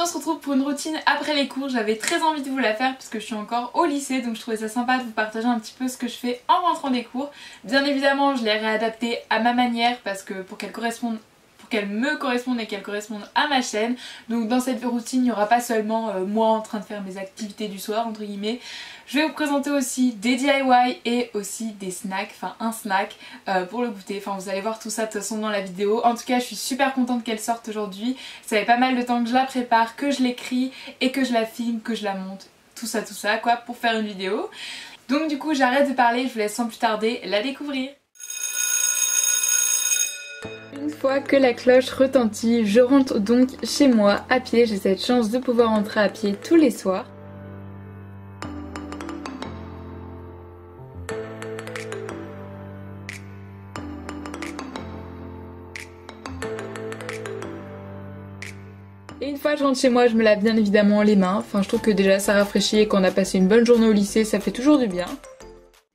on se retrouve pour une routine après les cours. J'avais très envie de vous la faire puisque je suis encore au lycée, donc je trouvais ça sympa de vous partager un petit peu ce que je fais en rentrant des cours. Bien évidemment je l'ai réadaptée à ma manière parce que pour qu'elle me corresponde et qu'elle corresponde à ma chaîne. Donc dans cette routine il n'y aura pas seulement moi en train de faire mes activités du soir entre guillemets. Je vais vous présenter aussi des DIY et aussi des snacks, enfin un snack pour le goûter. Enfin vous allez voir tout ça de toute façon dans la vidéo. En tout cas je suis super contente qu'elle sorte aujourd'hui. Ça fait pas mal de temps que je la prépare, que je l'écris et que je la filme, que je la monte. Tout ça quoi pour faire une vidéo. Donc du coup j'arrête de parler, je vous laisse sans plus tarder la découvrir. Une fois que la cloche retentit, je rentre donc chez moi à pied. J'ai cette chance de pouvoir rentrer à pied tous les soirs. Et une fois que je rentre chez moi, je me lave bien évidemment les mains. Enfin, je trouve que déjà ça rafraîchit et quand on a passé une bonne journée au lycée, ça fait toujours du bien.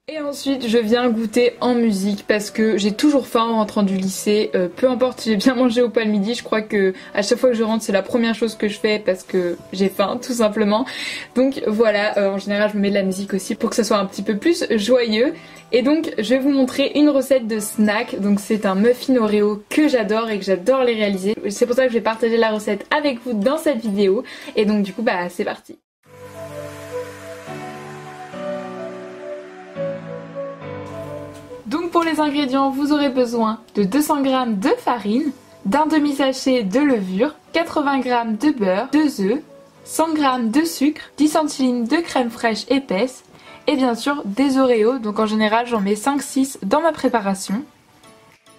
Et ensuite je viens goûter en musique parce que j'ai toujours faim en rentrant du lycée, peu importe si j'ai bien mangé ou pas le midi, je crois que à chaque fois que je rentre c'est la première chose que je fais parce que j'ai faim tout simplement. Donc voilà, en général je me mets de la musique aussi pour que ça soit un petit peu plus joyeux. Et donc je vais vous montrer une recette de snack, donc c'est un muffin Oreo que j'adore et que j'adore les réaliser. C'est pour ça que je vais partager la recette avec vous dans cette vidéo et donc du coup bah c'est parti. Donc pour les ingrédients, vous aurez besoin de 200 g de farine, d'un demi-sachet de levure, 80 g de beurre, 2 œufs, 100 g de sucre, 10 centilitres de crème fraîche épaisse et bien sûr des Oreos. Donc en général j'en mets 5-6 dans ma préparation.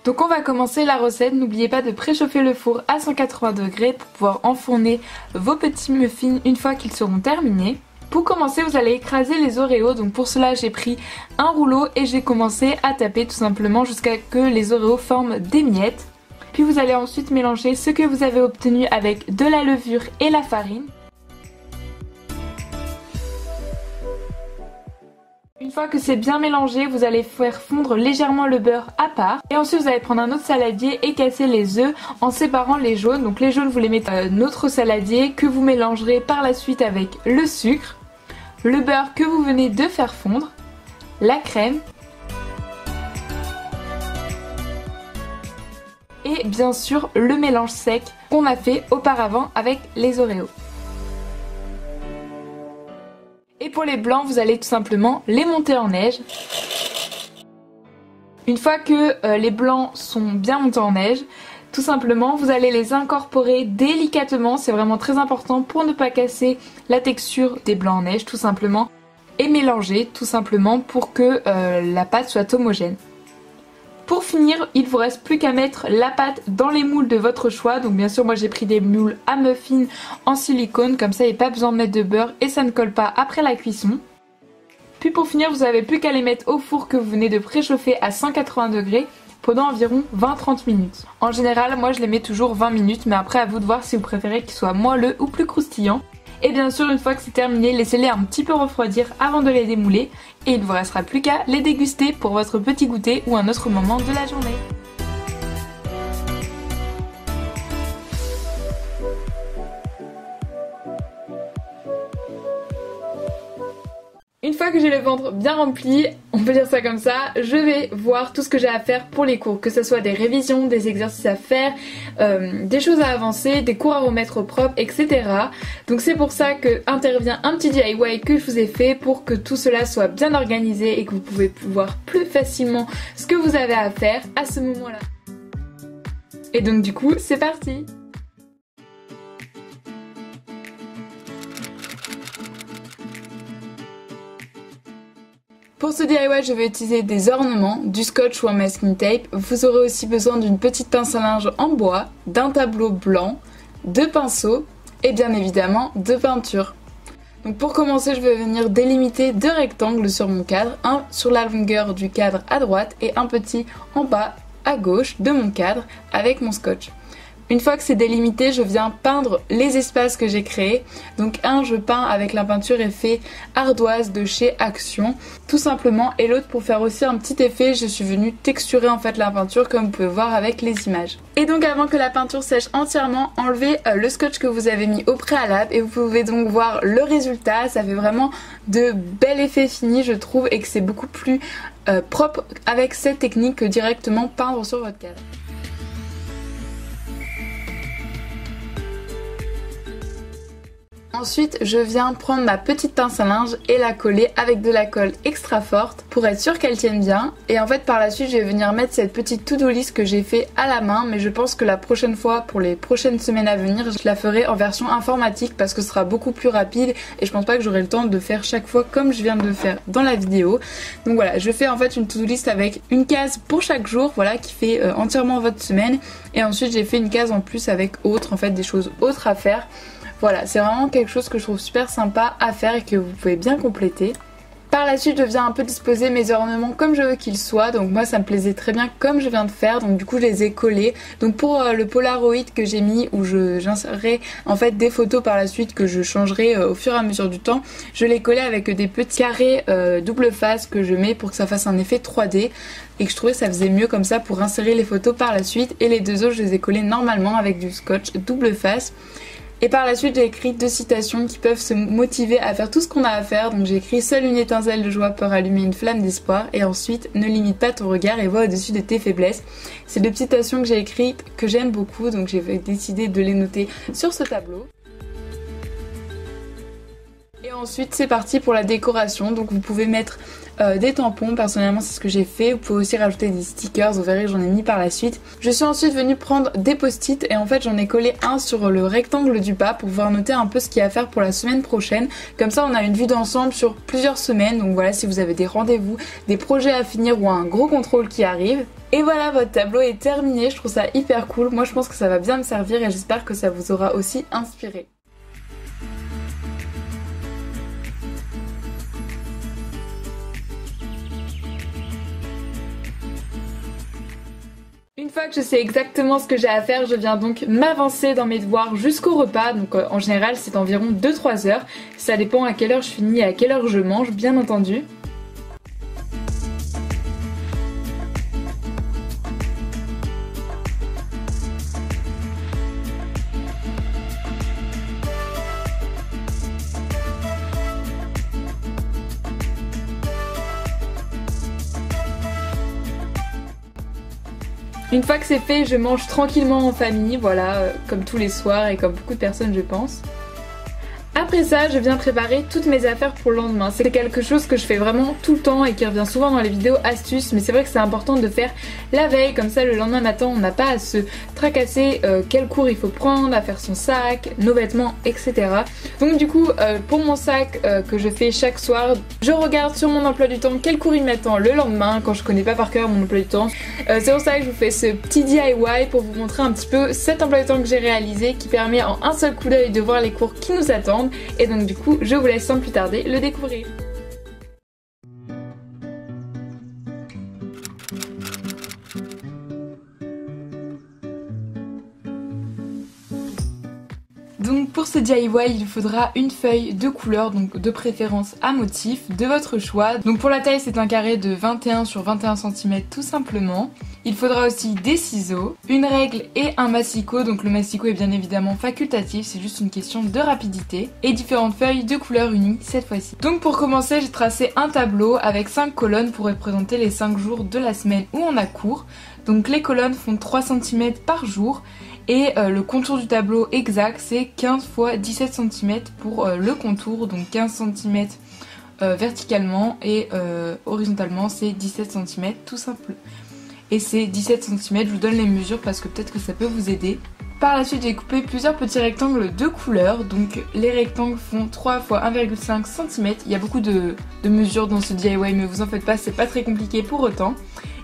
Donc on va commencer la recette, n'oubliez pas de préchauffer le four à 180 degrés pour pouvoir enfourner vos petits muffins une fois qu'ils seront terminés. Pour commencer vous allez écraser les Oreos, donc pour cela j'ai pris un rouleau et j'ai commencé à taper tout simplement jusqu'à ce que les Oreos forment des miettes. Puis vous allez ensuite mélanger ce que vous avez obtenu avec de la levure et la farine. Une fois que c'est bien mélangé, vous allez faire fondre légèrement le beurre à part. Et ensuite vous allez prendre un autre saladier et casser les œufs en séparant les jaunes. Donc les jaunes vous les mettez dans un autre saladier que vous mélangerez par la suite avec le sucre, le beurre que vous venez de faire fondre, la crème et bien sûr le mélange sec qu'on a fait auparavant avec les Oreos. Et pour les blancs, vous allez tout simplement les monter en neige. Une fois que les blancs sont bien montés en neige, tout simplement vous allez les incorporer délicatement, c'est vraiment très important pour ne pas casser la texture des blancs en neige tout simplement, et mélanger tout simplement pour que la pâte soit homogène. Pour finir, il vous reste plus qu'à mettre la pâte dans les moules de votre choix. Donc bien sûr moi j'ai pris des moules à muffins en silicone, comme ça il n'y a pas besoin de mettre de beurre et ça ne colle pas après la cuisson. Puis pour finir vous n'avez plus qu'à les mettre au four que vous venez de préchauffer à 180 degrés pendant environ 20-30 minutes. En général moi je les mets toujours 20 minutes, mais après à vous de voir si vous préférez qu'ils soient moelleux ou plus croustillants. Et bien sûr une fois que c'est terminé, laissez-les un petit peu refroidir avant de les démouler et il ne vous restera plus qu'à les déguster pour votre petit goûter ou un autre moment de la journée. Une fois que j'ai le ventre bien rempli, on peut dire ça comme ça, je vais voir tout ce que j'ai à faire pour les cours, que ce soit des révisions, des exercices à faire, des choses à avancer, des cours à remettre au propre, etc. Donc c'est pour ça que intervient un petit DIY que je vous ai fait pour que tout cela soit bien organisé et que vous pouvez voir plus facilement ce que vous avez à faire à ce moment-là. Et donc du coup, c'est parti! Pour ce DIY, je vais utiliser des ornements, du scotch ou un masking tape. Vous aurez aussi besoin d'une petite pince à linge en bois, d'un tableau blanc, de pinceaux et bien évidemment de peinture. Donc pour commencer, je vais venir délimiter 2 rectangles sur mon cadre, un sur la longueur du cadre à droite et un petit en bas à gauche de mon cadre avec mon scotch. Une fois que c'est délimité, je viens peindre les espaces que j'ai créés. Donc je peins avec la peinture effet ardoise de chez Action, tout simplement. Et l'autre, pour faire aussi un petit effet, je suis venue texturer en fait la peinture comme vous pouvez voir avec les images. Et donc avant que la peinture sèche entièrement, enlevez le scotch que vous avez mis au préalable et vous pouvez donc voir le résultat. Ça fait vraiment de bel effet fini je trouve, et que c'est beaucoup plus propre avec cette technique que directement peindre sur votre cadre. Ensuite, je viens prendre ma petite pince à linge et la coller avec de la colle extra forte pour être sûre qu'elle tienne bien. Et en fait, par la suite, je vais venir mettre cette petite to-do list que j'ai fait à la main, mais je pense que la prochaine fois, pour les prochaines semaines à venir, je la ferai en version informatique parce que ce sera beaucoup plus rapide et je pense pas que j'aurai le temps de faire chaque fois comme je viens de le faire dans la vidéo. Donc voilà, je fais en fait une to-do list avec une case pour chaque jour, voilà, qui fait entièrement votre semaine. Et ensuite, j'ai fait une case en plus avec autres, en fait, des choses autres à faire. Voilà, c'est vraiment quelque chose que je trouve super sympa à faire et que vous pouvez bien compléter. Par la suite, je viens un peu disposer mes ornements comme je veux qu'ils soient. Donc moi, ça me plaisait très bien comme je viens de faire. Donc du coup, je les ai collés. Donc pour le Polaroid que j'ai mis, où j'insérerai en fait des photos par la suite que je changerai au fur et à mesure du temps, je les collais avec des petits carrés double face que je mets pour que ça fasse un effet 3D. Et que je trouvais que ça faisait mieux comme ça pour insérer les photos par la suite. Et les deux autres, je les ai collés normalement avec du scotch double face. Et par la suite, j'ai écrit 2 citations qui peuvent se motiver à faire tout ce qu'on a à faire. Donc j'ai écrit: seule une étincelle de joie peut rallumer une flamme d'espoir. Et ensuite, ne limite pas ton regard et vois au-dessus de tes faiblesses. C'est 2 citations que j'ai écrites, que j'aime beaucoup. Donc j'ai décidé de les noter sur ce tableau. Et ensuite, c'est parti pour la décoration. Donc vous pouvez mettre des tampons, personnellement c'est ce que j'ai fait. Vous pouvez aussi rajouter des stickers, vous verrez que j'en ai mis par la suite. Je suis ensuite venue prendre des post-it et en fait j'en ai collé un sur le rectangle du bas pour pouvoir noter un peu ce qu'il y a à faire pour la semaine prochaine. Comme ça on a une vue d'ensemble sur plusieurs semaines. Donc voilà, si vous avez des rendez-vous, des projets à finir ou un gros contrôle qui arrive. Et voilà, votre tableau est terminé, je trouve ça hyper cool. Moi je pense que ça va bien me servir et j'espère que ça vous aura aussi inspiré. Une fois que je sais exactement ce que j'ai à faire, je viens donc m'avancer dans mes devoirs jusqu'au repas. Donc en général c'est environ 2-3 heures. Ça dépend à quelle heure je finis et à quelle heure je mange, bien entendu. Une fois que c'est fait, je mange tranquillement en famille, voilà, comme tous les soirs et comme beaucoup de personnes je pense. Après ça, je viens préparer toutes mes affaires pour le lendemain. C'est quelque chose que je fais vraiment tout le temps et qui revient souvent dans les vidéos astuces, mais c'est vrai que c'est important de faire la veille, comme ça le lendemain matin on n'a pas à se tracasser quel cours il faut prendre, à faire son sac, nos vêtements, etc. Donc du coup, pour mon sac que je fais chaque soir, je regarde sur mon emploi du temps quel cours il m'attend le lendemain quand je connais pas par cœur mon emploi du temps. C'est pour ça que je vous fais ce petit DIY pour vous montrer un petit peu cet emploi du temps que j'ai réalisé qui permet en un seul coup d'œil de voir les cours qui nous attendent. Et donc du coup, je vous laisse sans plus tarder le découvrir. Donc pour ce DIY, il faudra une feuille de couleur, donc de préférence à motif, de votre choix. Donc pour la taille, c'est un carré de 21 sur 21 cm tout simplement. Il faudra aussi des ciseaux, une règle et un massicot. Donc le massicot est bien évidemment facultatif, c'est juste une question de rapidité. Et différentes feuilles de couleur unie cette fois-ci. Donc pour commencer, j'ai tracé un tableau avec 5 colonnes pour représenter les 5 jours de la semaine où on a cours. Donc les colonnes font 3 cm par jour. Et le contour du tableau exact, c'est 15 x 17 cm pour le contour, donc 15 cm verticalement et horizontalement c'est 17 cm tout simple. Et c'est 17 cm, je vous donne les mesures parce que peut-être que ça peut vous aider. Par la suite, j'ai coupé plusieurs petits rectangles de couleur, donc les rectangles font 3 x 1,5 cm. Il y a beaucoup de mesures dans ce DIY, mais vous en faites pas, c'est pas très compliqué pour autant.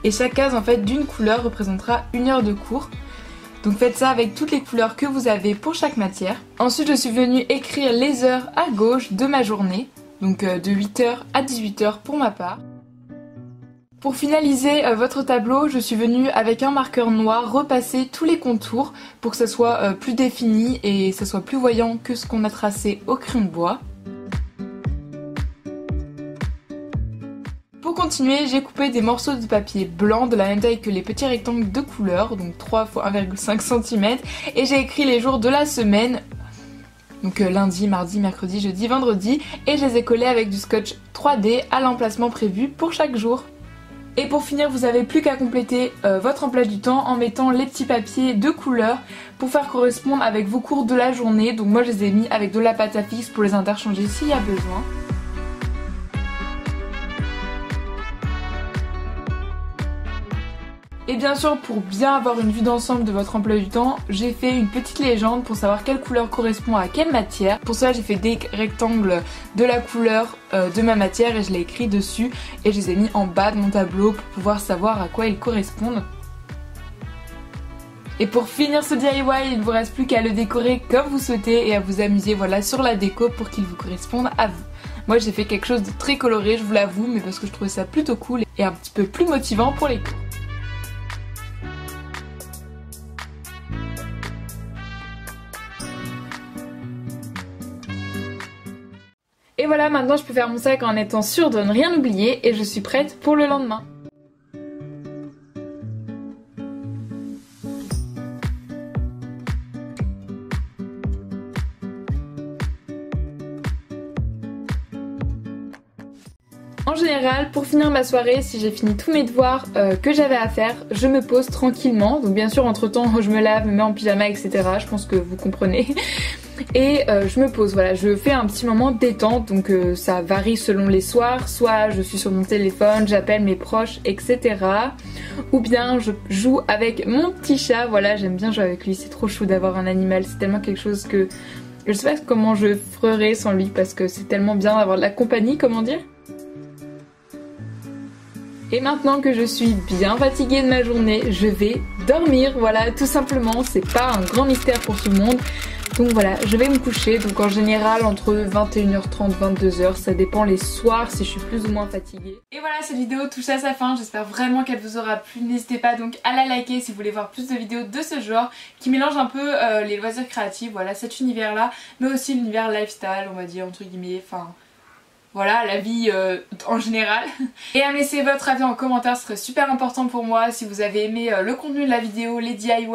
Et chaque case en fait d'une couleur représentera 1 heure de cours. Donc faites ça avec toutes les couleurs que vous avez pour chaque matière. Ensuite je suis venue écrire les heures à gauche de ma journée. Donc de 8h à 18h pour ma part. Pour finaliser votre tableau, je suis venue avec un marqueur noir repasser tous les contours pour que ça soit plus défini et ça soit plus voyant que ce qu'on a tracé au crayon de bois. Pour continuer, j'ai coupé des morceaux de papier blanc de la même taille que les petits rectangles de couleur, donc 3 x 1,5 cm, et j'ai écrit les jours de la semaine, donc lundi, mardi, mercredi, jeudi, vendredi, et je les ai collés avec du scotch 3D à l'emplacement prévu pour chaque jour. Et pour finir, vous n'avez plus qu'à compléter votre emploi du temps en mettant les petits papiers de couleur pour faire correspondre avec vos cours de la journée. Donc moi je les ai mis avec de la pâte à fixe pour les interchanger s'il y a besoin. Et bien sûr, pour bien avoir une vue d'ensemble de votre emploi du temps, j'ai fait une petite légende pour savoir quelle couleur correspond à quelle matière. Pour cela, j'ai fait des rectangles de la couleur de ma matière et je l'ai écrit dessus et je les ai mis en bas de mon tableau pour pouvoir savoir à quoi ils correspondent. Et pour finir ce DIY, il ne vous reste plus qu'à le décorer comme vous souhaitez et à vous amuser voilà, sur la déco pour qu'il vous corresponde à vous. Moi j'ai fait quelque chose de très coloré, je vous l'avoue, mais parce que je trouvais ça plutôt cool et un petit peu plus motivant pour les cours. Et voilà, maintenant je peux faire mon sac en étant sûre de ne rien oublier et je suis prête pour le lendemain. En général, pour finir ma soirée, si j'ai fini tous mes devoirs que j'avais à faire, je me pose tranquillement. Donc bien sûr, entre temps, je me lave, me mets en pyjama, etc. Je pense que vous comprenez. Et je me pose, voilà, je fais un petit moment détente, donc ça varie selon les soirs, soit je suis sur mon téléphone, j'appelle mes proches, etc. Ou bien je joue avec mon petit chat, voilà, j'aime bien jouer avec lui, c'est trop chou d'avoir un animal, c'est tellement quelque chose que... Je sais pas comment je ferais sans lui parce que c'est tellement bien d'avoir de la compagnie, comment dire. Et maintenant que je suis bien fatiguée de ma journée, je vais dormir, voilà, tout simplement, c'est pas un grand mystère pour tout le monde. Donc voilà, je vais me coucher, donc en général entre 21h30 et 22h, ça dépend les soirs si je suis plus ou moins fatiguée. Et voilà, cette vidéo touche à sa fin, j'espère vraiment qu'elle vous aura plu. N'hésitez pas donc à la liker si vous voulez voir plus de vidéos de ce genre, qui mélangent un peu les loisirs créatifs, voilà, cet univers là, mais aussi l'univers lifestyle, on va dire, entre guillemets, enfin... Voilà, la vie en général. Et à me laisser votre avis en commentaire, ce serait super important pour moi. Si vous avez aimé le contenu de la vidéo, les DIY,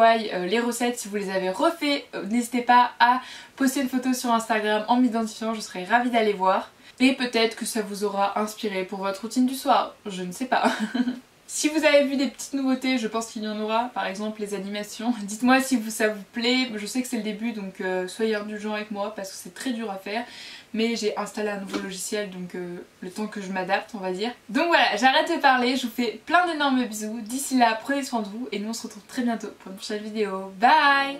les recettes, si vous les avez refait, n'hésitez pas à poster une photo sur Instagram en m'identifiant, je serais ravie d'aller voir. Et peut-être que ça vous aura inspiré pour votre routine du soir, je ne sais pas. Si vous avez vu des petites nouveautés, je pense qu'il y en aura, par exemple les animations. Dites-moi si ça vous plaît, je sais que c'est le début donc soyez indulgents avec moi parce que c'est très dur à faire. Mais j'ai installé un nouveau logiciel donc le temps que je m'adapte on va dire. Donc voilà, j'arrête de parler, je vous fais plein d'énormes bisous. D'ici là, prenez soin de vous et nous on se retrouve très bientôt pour une prochaine vidéo. Bye!